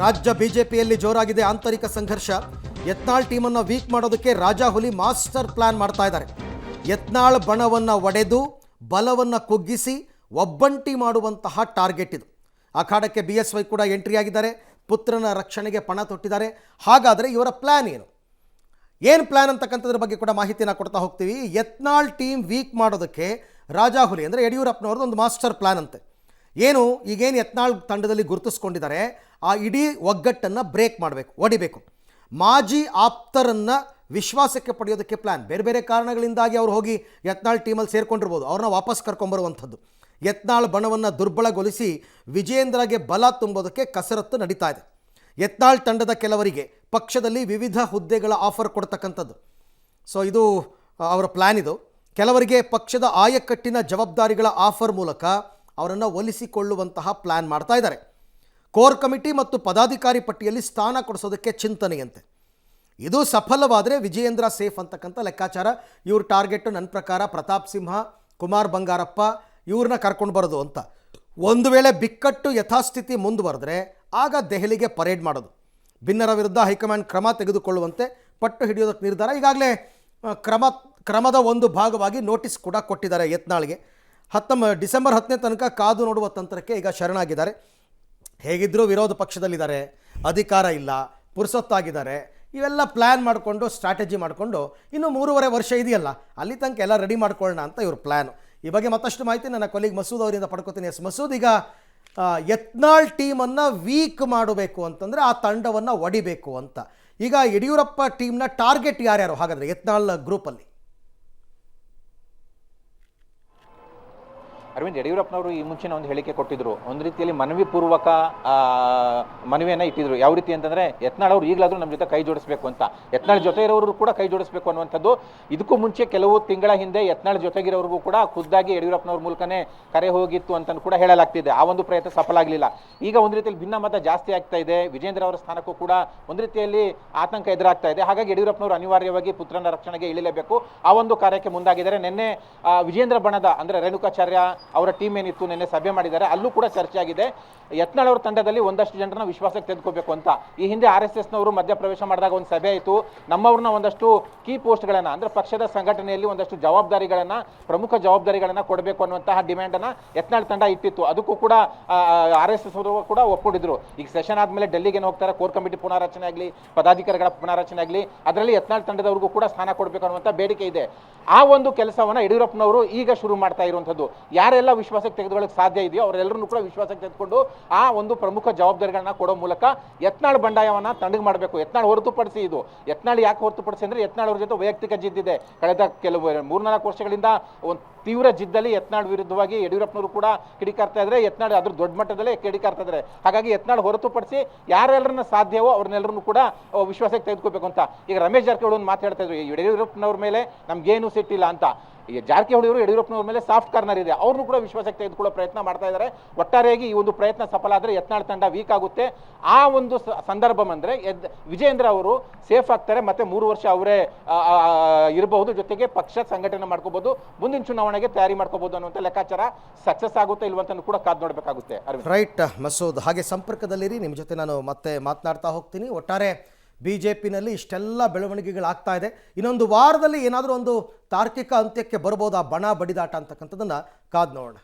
ರಾಜ್ಯ ಬಿಜೆಪಿಯಲ್ಲಿ ಜೋರಾಗಿದೆ ಆಂತರಿಕ ಸಂಘರ್ಷ. ಯತ್ನಾಳ್ ಟೀಮನ್ನು ವೀಕ್ ಮಾಡೋದಕ್ಕೆ ರಾಜಾಹುಲಿ ಮಾಸ್ಟರ್ ಪ್ಲಾನ್ ಮಾಡ್ತಾ ಇದ್ದಾರೆ. ಯತ್ನಾಳ್ ಬಣವನ್ನು ಒಡೆದು ಬಲವನ್ನು ಕುಗ್ಗಿಸಿ ಒಬ್ಬಂಟಿ ಮಾಡುವಂತಹ ಟಾರ್ಗೆಟ್ ಇದು. ಅಖಾಡಕ್ಕೆ BSY ಕೂಡ ಎಂಟ್ರಿ ಆಗಿದ್ದಾರೆ. ಪುತ್ರನ ರಕ್ಷಣೆಗೆ ಪಣ ತೊಟ್ಟಿದ್ದಾರೆ. ಹಾಗಾದರೆ ಇವರ ಪ್ಲ್ಯಾನ್ ಏನು ಪ್ಲ್ಯಾನ್ ಅಂತಕ್ಕಂಥದ್ರ ಬಗ್ಗೆ ಕೂಡ ಮಾಹಿತಿಯನ್ನು ಕೊಡ್ತಾ ಹೋಗ್ತೀವಿ. ಯತ್ನಾಳ್ ಟೀಮ್ ವೀಕ್ ಮಾಡೋದಕ್ಕೆ ರಾಜಾಹುಲಿ ಅಂದರೆ ಯಡಿಯೂರಪ್ಪನವ್ರದ್ದು ಒಂದು ಮಾಸ್ಟರ್ ಪ್ಲ್ಯಾನ್ ಅಂತೆ. ಈಗೇನು ಯತ್ನಾಳ್ ತಂಡದಲ್ಲಿ ಗುರುತಿಸ್ಕೊಂಡಿದ್ದಾರೆ ಆ ಇಡೀ ಒಗ್ಗಟ್ಟನ್ನು ಬ್ರೇಕ್ ಮಾಡಬೇಕು, ಒಡಿಬೇಕು. ಮಾಜಿ ಆಪ್ತರನ್ನು ವಿಶ್ವಾಸಕ್ಕೆ ಪಡೆಯೋದಕ್ಕೆ ಪ್ಲ್ಯಾನ್. ಬೇರೆ ಬೇರೆ ಕಾರಣಗಳಿಂದಾಗಿ ಅವ್ರು ಹೋಗಿ ಯತ್ನಾಳ್ ಟೀಮಲ್ಲಿ ಸೇರ್ಕೊಂಡಿರ್ಬೋದು. ಅವ್ರನ್ನ ವಾಪಸ್ ಕರ್ಕೊಂಬರುವಂಥದ್ದು. ಯತ್ನಾಳ್ ಬಣವನ್ನು ದುರ್ಬಲಗೊಳಿಸಿ ವಿಜಯೇಂದ್ರಗೆ ಬಲ ತುಂಬೋದಕ್ಕೆ ಕಸರತ್ತು ನಡೀತಾ ಇದೆ. ಯತ್ನಾಳ್ ತಂಡದ ಕೆಲವರಿಗೆ ಪಕ್ಷದಲ್ಲಿ ವಿವಿಧ ಹುದ್ದೆಗಳ ಆಫರ್ ಕೊಡ್ತಕ್ಕಂಥದ್ದು. ಸೊ ಇದು ಅವರ ಪ್ಲ್ಯಾನ್. ಇದು ಕೆಲವರಿಗೆ ಪಕ್ಷದ ಆಯಕಟ್ಟಿನ ಜವಾಬ್ದಾರಿಗಳ ಆಫರ್ ಮೂಲಕ ಅವರನ್ನು ಒಲಿಸಿಕೊಳ್ಳುವಂತಹ ಪ್ಲ್ಯಾನ್ ಮಾಡ್ತಾ ಇದ್ದಾರೆ. ಕೋರ್ ಕಮಿಟಿ ಮತ್ತು ಪದಾಧಿಕಾರಿ ಪಟ್ಟಿಯಲ್ಲಿ ಸ್ಥಾನ ಕೊಡಿಸೋದಕ್ಕೆ ಚಿಂತನೆಯಂತೆ. ಇದು ಸಫಲವಾದರೆ ವಿಜಯೇಂದ್ರ ಸೇಫ್ ಅಂತಕ್ಕಂಥ ಲೆಕ್ಕಾಚಾರ. ಇವ್ರ ಟಾರ್ಗೆಟು ನನ್ನ ಪ್ರಕಾರ ಪ್ರತಾಪ್ ಸಿಂಹ, ಕುಮಾರ್ ಬಂಗಾರಪ್ಪ ಇವ್ರನ್ನ ಕರ್ಕೊಂಡು ಬರೋದು ಅಂತ. ಒಂದು ವೇಳೆ ಬಿಕ್ಕಟ್ಟು ಯಥಾಸ್ಥಿತಿ ಮುಂದುವರೆದ್ರೆ ಆಗ ದೆಹಲಿಗೆ ಪರೇಡ್ ಮಾಡೋದು. ಭಿನ್ನರ ವಿರುದ್ಧ ಹೈಕಮಾಂಡ್ ಕ್ರಮ ತೆಗೆದುಕೊಳ್ಳುವಂತೆ ಪಟ್ಟು ಹಿಡಿಯೋದಕ್ಕೆ ನಿರ್ಧಾರ. ಈಗಾಗಲೇ ಕ್ರಮದ ಒಂದು ಭಾಗವಾಗಿ ನೋಟಿಸ್ ಕೂಡ ಕೊಟ್ಟಿದ್ದಾರೆ ಯತ್ನಾಳ್ಗೆ. ಡಿಸೆಂಬರ್ 10ನೇ ತನಕ ಕಾದು ನೋಡುವ ತಂತ್ರಕ್ಕೆ ಈಗ ಶರಣಾಗಿದ್ದಾರೆ. ಹೇಗಿದ್ದರೂ ವಿರೋಧ ಪಕ್ಷದಲ್ಲಿದ್ದಾರೆ, ಅಧಿಕಾರ ಇಲ್ಲ, ಪುರ್ಸೊತ್ತಾಗಿದ್ದಾರೆ. ಇವೆಲ್ಲ ಪ್ಲ್ಯಾನ್ ಮಾಡಿಕೊಂಡು ಸ್ಟ್ರಾಟಜಿ ಮಾಡಿಕೊಂಡು ಇನ್ನು 3.5 ವರ್ಷ ಇದೆಯಲ್ಲ, ಅಲ್ಲಿ ತನಕ ಎಲ್ಲ ರೆಡಿ ಮಾಡ್ಕೊಳ್ಳೋಣ ಅಂತ ಇವ್ರ ಪ್ಲ್ಯಾನು. ಈ ಬಗ್ಗೆ ಮತ್ತಷ್ಟು ಮಾಹಿತಿ ನನ್ನ ಕೊಲೀಗ್ ಮಸೂದ್ ಅವರಿಂದ ಪಡ್ಕೋತೀನಿ. ಮಸೂದ್, ಈಗ ಯತ್ನಾಳ್ ಟೀಮನ್ನು ವೀಕ್ ಮಾಡಬೇಕು ಅಂತಂದರೆ ಆ ತಂಡವನ್ನು ಒಡಿಬೇಕು ಅಂತ. ಈಗ ಯಡಿಯೂರಪ್ಪ ಟೀಮ್ನ ಟಾರ್ಗೆಟ್ ಯಾರ್ಯಾರು ಹಾಗಾದರೆ ಯತ್ನಾಳ್ ಗ್ರೂಪಲ್ಲಿ? ಅರವಿಂದ್, ಯಡಿಯೂರಪ್ಪನವರು ಈ ಮುಂಚಿನ ಒಂದು ಹೇಳಿಕೆ ಕೊಟ್ಟಿದ್ರು. ಒಂದು ರೀತಿಯಲ್ಲಿ ಮನವಿ ಪೂರ್ವಕ ಮನವಿಯನ್ನು ಇಟ್ಟಿದ್ರು. ಯಾವ ರೀತಿ ಅಂತಂದರೆ ಯತ್ನಾಳ್ ಅವರು ಈಗಲಾದರೂ ನಮ್ಮ ಜೊತೆ ಕೈ ಜೋಡಿಸಬೇಕು ಅಂತ. ಯತ್ನಾಳ್ ಜೊತೆ ಇರೋರು ಕೂಡ ಕೈ ಜೋಡಿಸಬೇಕು ಅನ್ನುವಂಥದ್ದು. ಇದಕ್ಕೂ ಮುಂಚೆ ಕೆಲವು ತಿಂಗಳ ಹಿಂದೆ ಯತ್ನಾಳ್ ಜೊತೆಗಿರೋರಿಗೂ ಕೂಡ ಖುದ್ದಾಗಿ ಯಡಿಯೂರಪ್ಪನವ್ರ ಮೂಲಕನೇ ಕರೆ ಹೋಗಿತ್ತು ಅಂತ ಕೂಡ ಹೇಳಲಾಗ್ತಿದೆ. ಆ ಒಂದು ಪ್ರಯತ್ನ ಸಫಲ ಆಗಲಿಲ್ಲ. ಈಗ ಒಂದು ರೀತಿಯಲ್ಲಿ ಭಿನ್ನಮತ ಜಾಸ್ತಿ ಆಗ್ತಾ ಇದೆ. ವಿಜೇಂದ್ರ ಅವರ ಸ್ಥಾನಕ್ಕೂ ಕೂಡ ಒಂದು ರೀತಿಯಲ್ಲಿ ಆತಂಕ ಎದುರಾಗ್ತಾ ಇದೆ. ಹಾಗಾಗಿ ಯಡಿಯೂರಪ್ಪನವರು ಅನಿವಾರ್ಯವಾಗಿ ಪುತ್ರನ ರಕ್ಷಣೆಗೆ ಇಳಿಲೇಬೇಕು. ಆ ಒಂದು ಕಾರ್ಯಕ್ಕೆ ಮುಂದಾಗಿದ್ದಾರೆ. ನಿನ್ನೆ ವಿಜೇಂದ್ರ ಬಣದ ಅಂದರೆ ರೇಣುಕಾಚಾರ್ಯ ಅವರ ಟೀಮ್ ಏನಿತ್ತು ನಿನ್ನೆ ಸಭೆ ಮಾಡಿದ್ದಾರೆ. ಅಲ್ಲೂ ಕೂಡ ಚರ್ಚೆ ಆಗಿದೆ. ಯತ್ನಾಳ್ ಅವರ ತಂಡದಲ್ಲಿ ಒಂದಷ್ಟು ಜನರನ್ನ ವಿಶ್ವಾಸಕ್ಕೆ ತೆಗೆದುಕೋಬೇಕು ಅಂತ. ಈ ಹಿಂದೆ RSSನವರು ಮಧ್ಯಪ್ರವೇಶ ಮಾಡಿದಾಗ ಒಂದು ಸಭೆ ಆಯಿತು. ನಮ್ಮವ್ರನ್ನ ಒಂದಷ್ಟು ಕೀ ಪೋಸ್ಟ್ಗಳನ್ನು ಅಂದರೆ ಪಕ್ಷದ ಸಂಘಟನೆಯಲ್ಲಿ ಒಂದಷ್ಟು ಜವಾಬ್ದಾರಿಗಳನ್ನು, ಪ್ರಮುಖ ಜವಾಬ್ದಾರಿಗಳನ್ನು ಕೊಡಬೇಕು ಅನ್ನುವಂತಹ ಡಿಮ್ಯಾಂಡನ್ನು ಯತ್ನಾಳ್ ತಂಡ ಇಟ್ಟಿತ್ತು. ಅದಕ್ಕೂ ಕೂಡ RSS ಅವರು ಕೂಡ ಒಪ್ಪಿಕೊಂಡಿದ್ರು. ಈಗ ಸೆಷನ್ ಆದಮೇಲೆ ಡೆಲ್ಲಿಗೆ ಹೋಗ್ತಾರೆ. ಕೋರ್ ಕಮಿಟಿ ಪುನಾರಚನೆ ಆಗಲಿ, ಪದಾಧಿಕಾರಿಗಳ ಪುನಾರಚನೆ ಆಗಲಿ, ಅದರಲ್ಲಿ ಯತ್ನಾಳ್ ತಂಡದವ್ರಿಗೂ ಕೂಡ ಸ್ಥಾನ ಕೊಡಬೇಕು ಅನ್ನುವಂಥ ಬೇಡಿಕೆ ಇದೆ. ಆ ಒಂದು ಕೆಲಸವನ್ನು ಯಡಿಯೂರಪ್ಪನವರು ಈಗ ಶುರು ಮಾಡ್ತಾ ಇರುವಂಥದ್ದು. ಯಾರೆಲ್ಲ ವಿಶ್ವಾಸಕ್ಕೆ ತೆಗೆದುಕೊಳ್ಳಕ್ಕೆ ಸಾಧ್ಯ ಇದೆಯೋ ಅವರೆಲ್ಲರನ್ನೂ ಕೂಡ ವಿಶ್ವಾಸಕ್ಕೆ ತೆಗೆದುಕೊಂಡು ಆ ಒಂದು ಪ್ರಮುಖ ಜವಾಬ್ದಾರಿಗಳನ್ನ ಕೊಡೋ ಮೂಲಕ ಯತ್ನಾಳ್ ಬಂಡಾಯವನ್ನ ತಣ್ಣಗೆ ಮಾಡಬೇಕು. ಯತ್ನಾಳ್ ಹೊರತುಪಡಿಸಿ ಇದು ಯತ್ನಾಳ್ ಯಾಕೆ ಹೊರತುಪಡಿಸಿ ಅಂದರೆ ಯತ್ನಾಳ್ ಅವ್ರ ಜೊತೆ ವೈಯಕ್ತಿಕ ಜಿದ್ದಿದೆ. ಕಳೆದ ಕೆಲವು 3-4 ವರ್ಷಗಳಿಂದ ಒಂದು ತೀವ್ರ ಜಿದ್ದಲ್ಲಿ ಯತ್ನಾಳ್ ವಿರುದ್ಧವಾಗಿ ಯಡಿಯೂರಪ್ಪನವರು ಕೂಡ ಕಿಡಿಕಾರ್ತಾ ಇದ್ದಾರೆ. ಯತ್ನಾಳ್ ಅದ್ರ ದೊಡ್ಡ ಮಟ್ಟದಲ್ಲೇ ಕಿಡಿಕಾರ್ತಾ ಇದ್ದಾರೆ. ಹಾಗಾಗಿ ಯತ್ನಾಳ್ ಹೊರತುಪಡಿಸಿ ಯಾರೆಲ್ಲರನ್ನ ಸಾಧ್ಯವೋ ಅವ್ರನ್ನೆಲ್ಲರನ್ನು ಕೂಡ ವಿಶ್ವಾಸಕ್ಕೆ ತೆಗೆದುಕೋಬೇಕು ಅಂತ. ಈಗ ರಮೇಶ್ ಜಾರಕಿಹೊಳಿ ಒಂದು ಮಾತಾಡ್ತಾ ಇದ್ರು, ಯಡಿಯೂರಪ್ಪನವ್ರ ಮೇಲೆ ನಮ್ಗೇನು ಸಿಟ್ಟಿಲ್ಲ ಅಂತ. ಈಗ ಜಾರಕಿಹೊಳಿ ಅವರು ಯಡಿಯೂರಪ್ಪನವ್ರ ಮೇಲೆ ಸಾಫ್ಟ್ ಕಾರ್ನರ್ ಇದೆ, ಅವ್ರನ್ನೂ ಕೂಡ ವಿಶ್ವಾಸಕ್ಕೆ ತೆಗೆದುಕೊಳ್ಳೋ ಪ್ರಯತ್ನ ಮಾಡ್ತಾ ಇದ್ದಾರೆ. ಒಟ್ಟಾರೆಯಾಗಿ ಈ ಒಂದು ಪ್ರಯತ್ನ ಸಫಲ ಆದರೆ ಯತ್ನಾಳ್ ತಂಡ ವೀಕ್ ಆಗುತ್ತೆ. ಆ ಒಂದು ಸಂದರ್ಭ ಅಂದರೆ ವಿಜಯೇಂದ್ರ ಅವರು ಸೇಫ್ ಆಗ್ತಾರೆ. ಮತ್ತೆ 3 ವರ್ಷ ಅವರೇ ಇರಬಹುದು, ಜೊತೆಗೆ ಪಕ್ಷ ಸಂಘಟನೆ ಮಾಡ್ಕೋಬಹುದು, ಮುಂದಿನ ಚುನಾವಣೆಗೆ ತಯಾರಿ ಮಾಡ್ಕೋಬಹುದು ಅನ್ನುವಂಥ ಲೆಕ್ಕಾಚಾರ. ಸಕ್ಸಸ್ ಆಗುತ್ತೆ ಇಲ್ವಂತ ಕೂಡ ಕಾದು ನೋಡಬೇಕಾಗುತ್ತೆ. ರೈಟ್ ಮಸೂದ್, ಹಾಗೆ ಸಂಪರ್ಕದಲ್ಲಿರಿ. ನಿಮ್ಮ ಜೊತೆ ನಾನು ಮತ್ತೆ ಮಾತನಾಡ್ತಾ ಹೋಗ್ತೀನಿ. ಒಟ್ಟಾರೆ BJPನಲ್ಲಿ ಇಷ್ಟೆಲ್ಲ ಬೆಳವಣಿಗೆಗಳಾಗ್ತಾ ಇದೆ. ಇನ್ನೊಂದು ವಾರದಲ್ಲಿ ಏನಾದರೂ ಒಂದು ತಾರ್ಕಿಕ ಅಂತ್ಯಕ್ಕೆ ಬರ್ಬೋದು ಆ ಬಣ ಬಡಿದಾಟ ಅಂತಕ್ಕಂಥದ್ದನ್ನು ಕಾದು ನೋಡೋಣ.